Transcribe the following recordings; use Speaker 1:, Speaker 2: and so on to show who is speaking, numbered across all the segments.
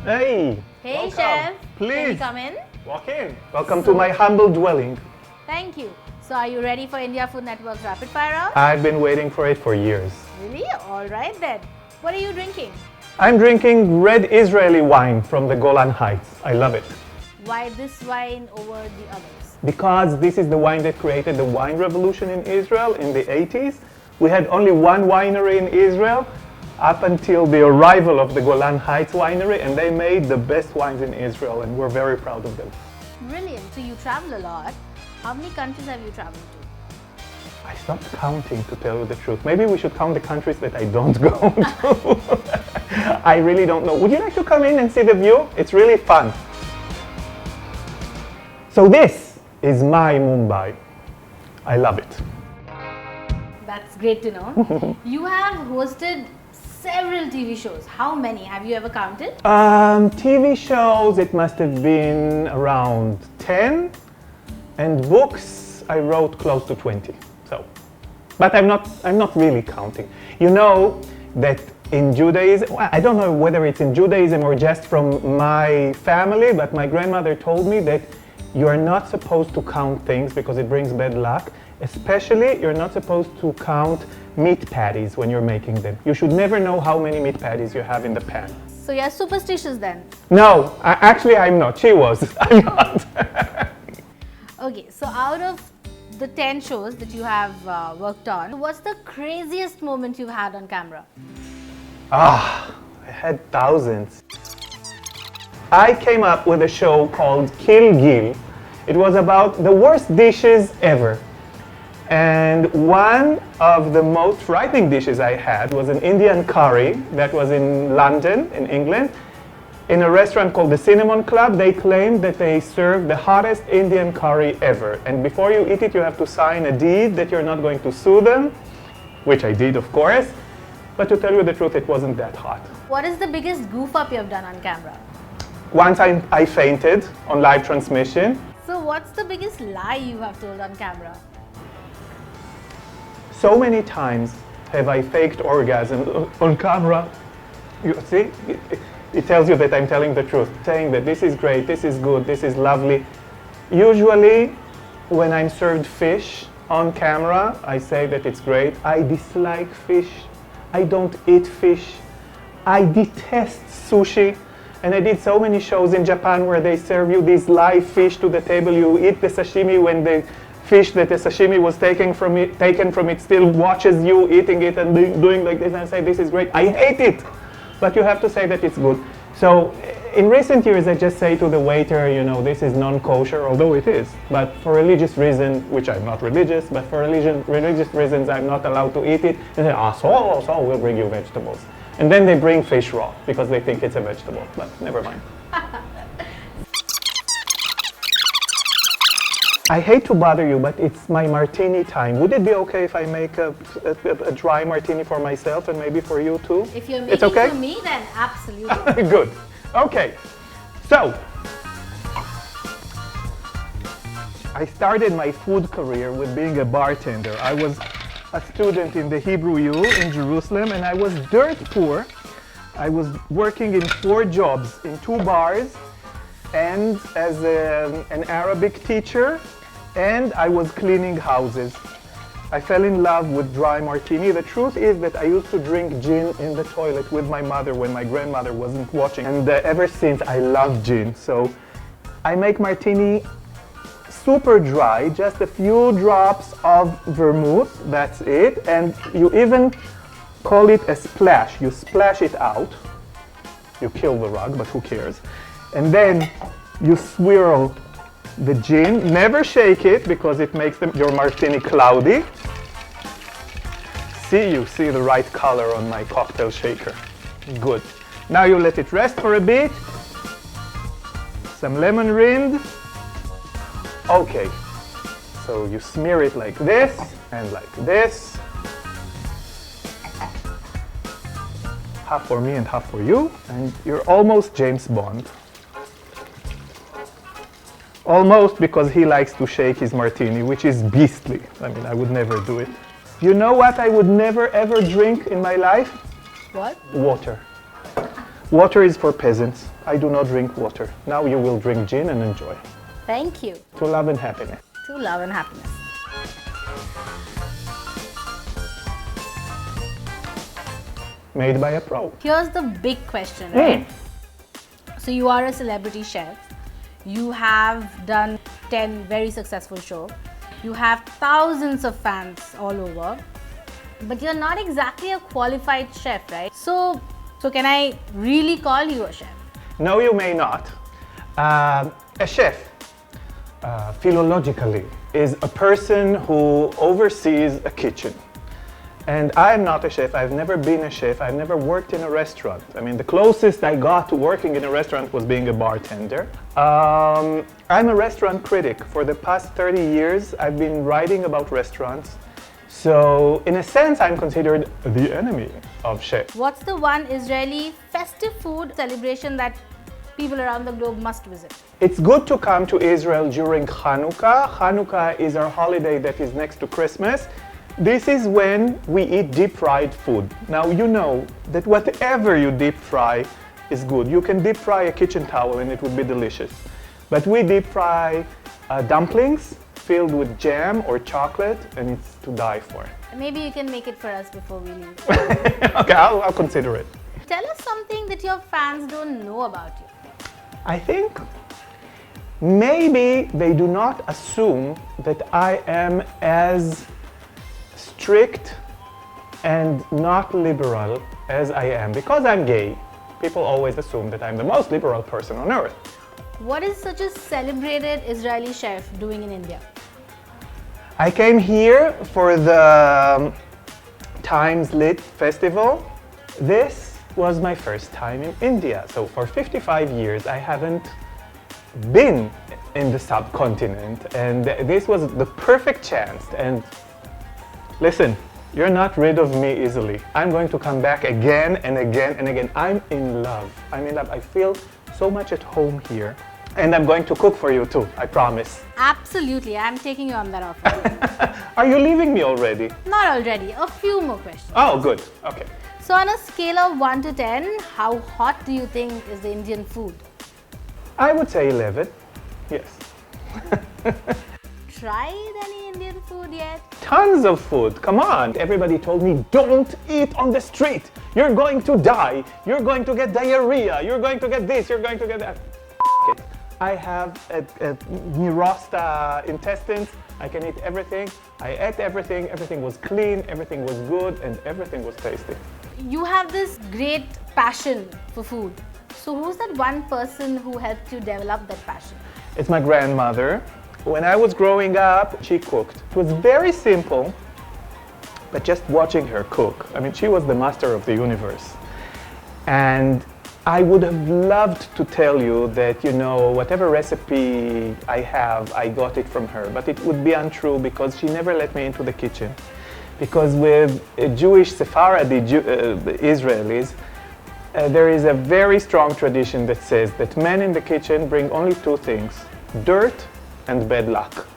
Speaker 1: Hey!
Speaker 2: Hey,
Speaker 1: welcome.
Speaker 2: Chef.
Speaker 1: Please.
Speaker 2: Can you come in?
Speaker 1: Walk in. Welcome to my humble dwelling.
Speaker 2: Thank you. So, are you ready for India Food Network's Rapid Fire Round?
Speaker 1: I've been waiting for it for years.
Speaker 2: Really? All right then. What are you drinking?
Speaker 1: I'm drinking red Israeli wine from the Golan Heights. I love it.
Speaker 2: Why this wine over the others?
Speaker 1: Because this is the wine that created the wine revolution in Israel in the 80s. We had only one winery in Israel up until the arrival of the Golan Heights winery, and they made the best wines in Israel, and we're very proud of them.
Speaker 2: Brilliant. So, you travel a lot. How many countries have you traveled to?
Speaker 1: I stopped counting, to tell you the truth. Maybe we should count the countries that I don't go to. I really don't know. Would you like to come in and see the view? It's really fun. So this is my Mumbai. I love it.
Speaker 2: That's great to know. You have hosted several TV shows. How many? Have you ever counted?
Speaker 1: TV shows, it must have been around 10. And books, I wrote close to 20. So, but I'm not really counting. You know that in Judaism, well, I don't know whether it's in Judaism or just from my family, but my grandmother told me that you are not supposed to count things because it brings bad luck. Especially, you're not supposed to count meat patties when you're making them. You should never know how many meat patties you have in the pan.
Speaker 2: So, you're superstitious then?
Speaker 1: No, actually I'm not. She was. I'm not.
Speaker 2: Okay, so out of the 10 shows that you have worked on, what's the craziest moment you've had on camera?
Speaker 1: I had thousands. I came up with a show called Kill Gil. It was about the worst dishes ever. And one of the most frightening dishes I had was an Indian curry that was in London, in England. In a restaurant called the Cinnamon Club, they claimed that they served the hottest Indian curry ever. And before you eat it, you have to sign a deed that you're not going to sue them, which I did, of course. But to tell you the truth, it wasn't that hot.
Speaker 2: What is the biggest goof up you've done on camera?
Speaker 1: Once I fainted on live transmission.
Speaker 2: So what's the biggest lie you have told on camera?
Speaker 1: So many times have I faked orgasm on camera. You see? It tells you that I'm telling the truth, saying that this is great, this is good, this is lovely. Usually, when I'm served fish on camera, I say that it's great. I dislike fish. I don't eat fish. I detest sushi. And I did so many shows in Japan where they serve you these live fish to the table. You eat the sashimi when the fish that the sashimi was taken from it still watches you eating it and doing like this, and I say, this is great. I hate it. But you have to say that it's good. So in recent years, I just say to the waiter, you know, this is non-kosher, although it is. But for religious reasons, which I'm not religious, but for religious reasons, I'm not allowed to eat it. And they say, so we'll bring you vegetables. And then they bring fish raw because they think it's a vegetable, but never mind. I hate to bother you, but it's my martini time. Would it be okay if I make a dry martini for myself and maybe for you too?
Speaker 2: If you're
Speaker 1: It's
Speaker 2: making
Speaker 1: okay?
Speaker 2: for me, then absolutely.
Speaker 1: Good. Okay. So, I started my food career with being a bartender. I was a student in the Hebrew U in Jerusalem, and I was dirt poor. I was working in 4 jobs, in 2 bars, and as an Arabic teacher, and I was cleaning houses. I fell in love with dry martini. The truth is that I used to drink gin in the toilet with my mother when my grandmother wasn't watching. And ever since, I love gin. So I make martini super dry, just a few drops of vermouth, that's it. And you even call it a splash. You splash it out. You kill the rug, but who cares? And then you swirl the gin. Never shake it because it makes your martini cloudy. You see the right color on my cocktail shaker. Good. Now you let it rest for a bit. Some lemon rind. Okay. So you smear it like this and like this. Half for me and half for you. And you're almost James Bond. Almost, because he likes to shake his martini, which is beastly. I mean, I would never do it. You know what I would never ever drink in my life?
Speaker 2: What?
Speaker 1: Water. Water is for peasants. I do not drink water. Now you will drink gin and enjoy.
Speaker 2: Thank you.
Speaker 1: To love and happiness.
Speaker 2: To love and happiness.
Speaker 1: Made by a pro.
Speaker 2: Here's the big question, right? So you are a celebrity chef. You have done 10 very successful shows. You have thousands of fans all over. But you're not exactly a qualified chef, right? So can I really call you a chef?
Speaker 1: No, you may not. A chef, philologically, is a person who oversees a kitchen. And I'm not a chef. I've never been a chef. I've never worked in a restaurant. I mean, the closest I got to working in a restaurant was being a bartender. I'm a restaurant critic. For the past 30 years, I've been writing about restaurants. So, in a sense, I'm considered the enemy of chefs.
Speaker 2: What's the one Israeli festive food celebration that people around the globe must visit?
Speaker 1: It's good to come to Israel during Hanukkah. Hanukkah is our holiday that is next to Christmas. This is when we eat deep-fried food. Now, you know that whatever you deep fry is good. You can deep fry a kitchen towel and it would be delicious. But we deep fry dumplings filled with jam or chocolate, and it's to die for.
Speaker 2: Maybe you can make it for us before we leave.
Speaker 1: Okay, I'll consider it.
Speaker 2: Tell us something that your fans don't know about you.
Speaker 1: I think maybe they do not assume that I am as strict and not liberal as I am. Because I'm gay, people always assume that I'm the most liberal person on earth.
Speaker 2: What is such a celebrated Israeli chef doing in India?
Speaker 1: I came here for the Times Lit Festival. This was my first time in India. So for 55 years, I haven't been in the subcontinent. And this was the perfect chance. And listen, you're not rid of me easily. I'm going to come back again and again and again. I'm in love. I'm in love. I feel so much at home here. And I'm going to cook for you too, I promise.
Speaker 2: Absolutely, I'm taking you on that offer.
Speaker 1: Are you leaving me already?
Speaker 2: Not already, a few more questions.
Speaker 1: Oh, good. Okay.
Speaker 2: So on a scale of 1 to 10, how hot do you think is the Indian food?
Speaker 1: I would say 11. Yes.
Speaker 2: Tried any Indian food yet?
Speaker 1: Tons of food. Come on. Everybody told me, don't eat on the street. You're going to die. You're going to get diarrhea. You're going to get this. You're going to get that. It. I have Nirosta intestines. I can eat everything. I ate everything. Everything was clean. Everything was good. And everything was tasty.
Speaker 2: You have this great passion for food. So who's that one person who helped you develop that passion?
Speaker 1: It's my grandmother. When I was growing up, she cooked. It was very simple, but just watching her cook. I mean, she was the master of the universe. And I would have loved to tell you that, you know, whatever recipe I have, I got it from her. But it would be untrue because she never let me into the kitchen. Because with Jewish Sephardi Israelis, there is a very strong tradition that says that men in the kitchen bring only two things, dirt and bad luck.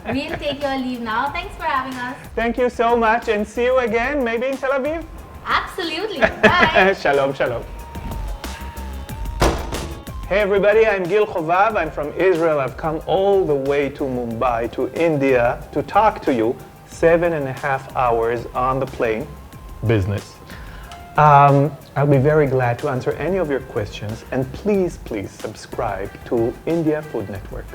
Speaker 2: We'll take your leave now. Thanks for having us.
Speaker 1: Thank you so much and see you again, maybe in Tel Aviv?
Speaker 2: Absolutely. Bye.
Speaker 1: Shalom, shalom. Hey everybody, I'm Gil Hovav. I'm from Israel. I've come all the way to Mumbai, to India, to talk to you. 7.5 hours on the plane. Business. I'll be very glad to answer any of your questions. And please, please subscribe to India Food Network.